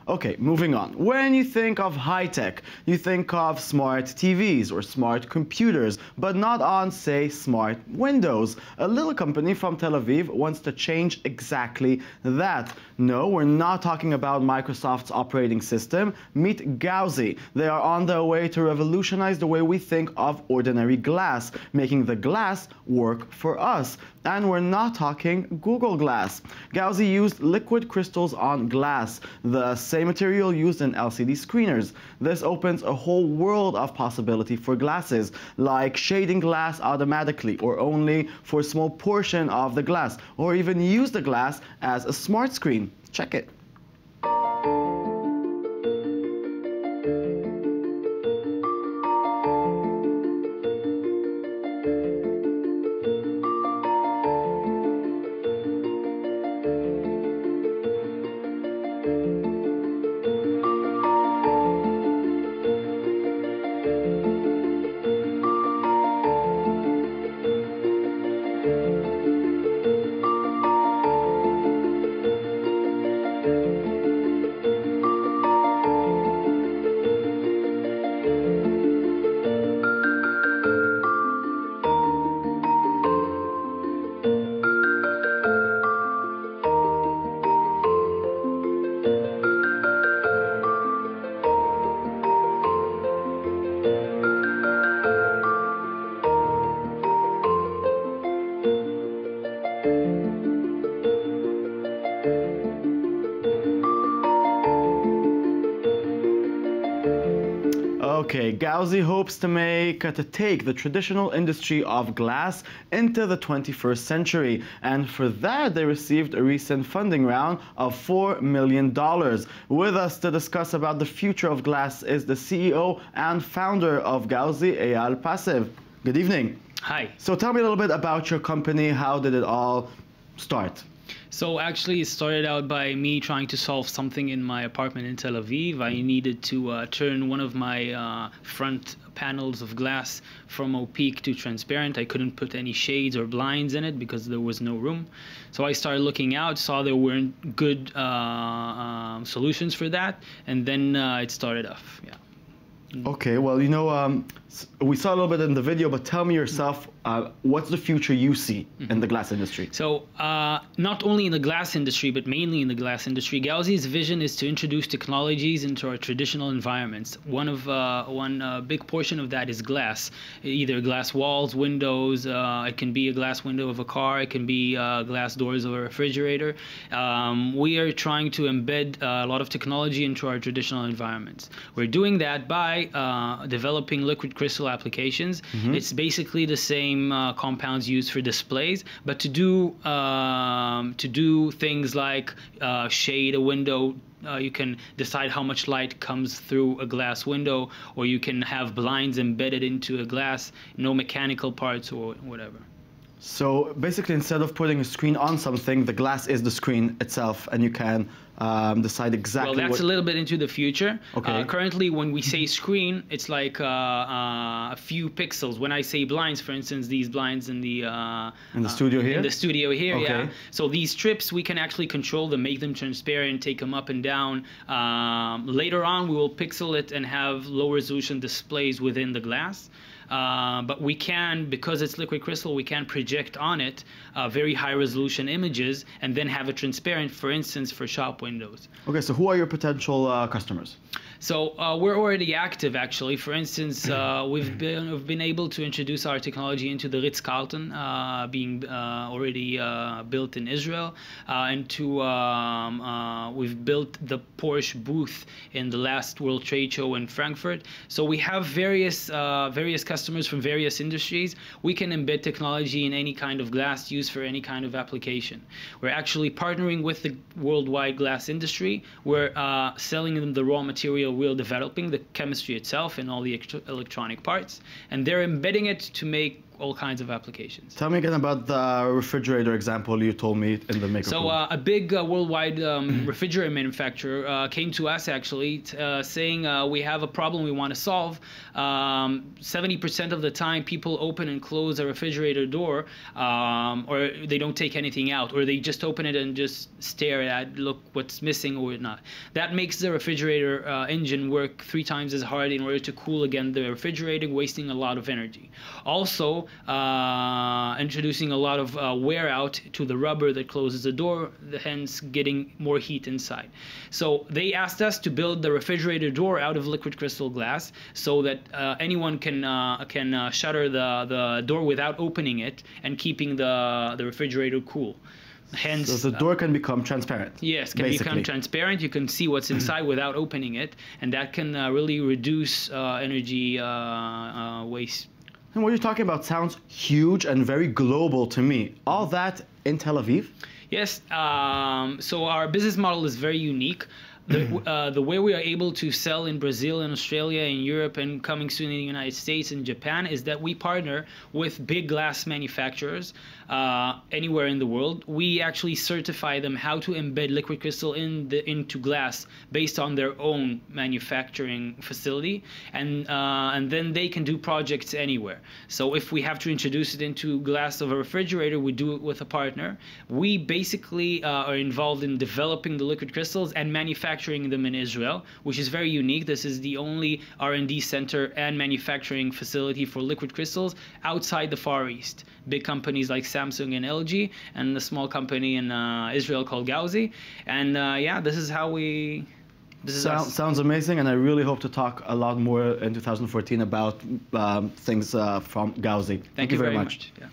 Okay, moving on. When you think of high-tech, you think of smart TVs or smart computers, but not on, say, smart windows. A little company from Tel Aviv wants to change exactly that. No, we're not talking about Microsoft's operating system. Meet Gauzy. They are on their way to revolutionize the way we think of ordinary glass, making the glass work for us. And we're not talking Google Glass. Gauzy used liquid crystals on glass, the same material used in LCD screeners. This opens a whole world of possibility for glasses, like shading glass automatically or only for a small portion of the glass, or even use the glass as a smart screen. Check it. Okay, Gauzy hopes to take the traditional industry of glass into the 21st century, and for that they received a recent funding round of $4 million. With us to discuss about the future of glass is the CEO and founder of Gauzy, Eyal Peso. Good evening. Hi. So tell me a little bit about your company. How did it all start? So actually it started out by me trying to solve something in my apartment in Tel Aviv. I needed to turn one of my front panels of glass from opaque to transparent. I couldn't put any shades or blinds in it because there was no room. So I started looking out, saw there weren't good solutions for that, and then it started off. Yeah. Okay, well, you know, we saw a little bit in the video, but tell me yourself, what's the future you see in the glass industry? So, not only in the glass industry, but mainly in the glass industry, Gauzy's vision is to introduce technologies into our traditional environments. One big portion of that is glass, either glass walls, windows. It can be a glass window of a car. It can be glass doors of a refrigerator. We are trying to embed a lot of technology into our traditional environments. We're doing that by developing liquid crystal applications. It's basically the same compounds used for displays, but to do things like shade a window. You can decide how much light comes through a glass window, or you can have blinds embedded into a glass, no mechanical parts or whatever. So basically, instead of putting a screen on something, the glass is the screen itself, and you can decide exactly. Well, that's a little bit into the future. Okay. Currently, when we say screen, it's like a few pixels. When I say blinds, for instance, these blinds in the studio here. In the studio here, okay. Yeah. So these strips, we can actually control them, make them transparent, take them up and down. Later on, we will pixel it and have low resolution displays within the glass. But we can, because it's liquid crystal, we can project on it very high resolution images and then have it transparent, for instance, for shop windows. Okay, so who are your potential customers? So we're already active, actually. For instance, we've been able to introduce our technology into the Ritz-Carlton, being already built in Israel, and we've built the Porsche booth in the last World Trade Show in Frankfurt. So we have various customers from various industries. We can embed technology in any kind of glass used for any kind of application. We're actually partnering with the worldwide glass industry. We're selling them the raw material we're developing, the chemistry itself and all the electronic parts, and they're embedding it to make all kinds of applications. Tell me again about the refrigerator example you told me in the Maker So Pool. a big worldwide refrigerator manufacturer came to us actually saying we have a problem we want to solve. 70% of the time people open and close a refrigerator door, or they don't take anything out, or they just open it and just stare at, look what's missing or not. That makes the refrigerator engine work 3 times as hard in order to cool again the refrigerator, wasting a lot of energy. Also introducing a lot of wear out to the rubber that closes the door, hence getting more heat inside. So they asked us to build the refrigerator door out of liquid crystal glass so that anyone can shutter the door without opening it and keeping the refrigerator cool. Hence, so the door can become transparent. Yes, can become transparent. You can see what's inside without opening it, and that can really reduce energy waste. And what you're talking about sounds huge and very global to me. All that in Tel Aviv? Yes. So our business model is very unique. The way we are able to sell in Brazil and Australia and Europe and coming soon in the United States and Japan is that we partner with big glass manufacturers anywhere in the world. We actually certify them how to embed liquid crystal into glass based on their own manufacturing facility, and then they can do projects anywhere. So if we have to introduce it into glass of a refrigerator, we do it with a partner. We basically are involved in developing the liquid crystals and manufacturing them in Israel, which is very unique. This is the only R&D center and manufacturing facility for liquid crystals outside the Far East. Big companies like Samsung and LG, and a small company in Israel called Gauzy. And yeah, this is how we... Sounds amazing, and I really hope to talk a lot more in 2014 about things from Gauzy. Thank you very much. Yeah.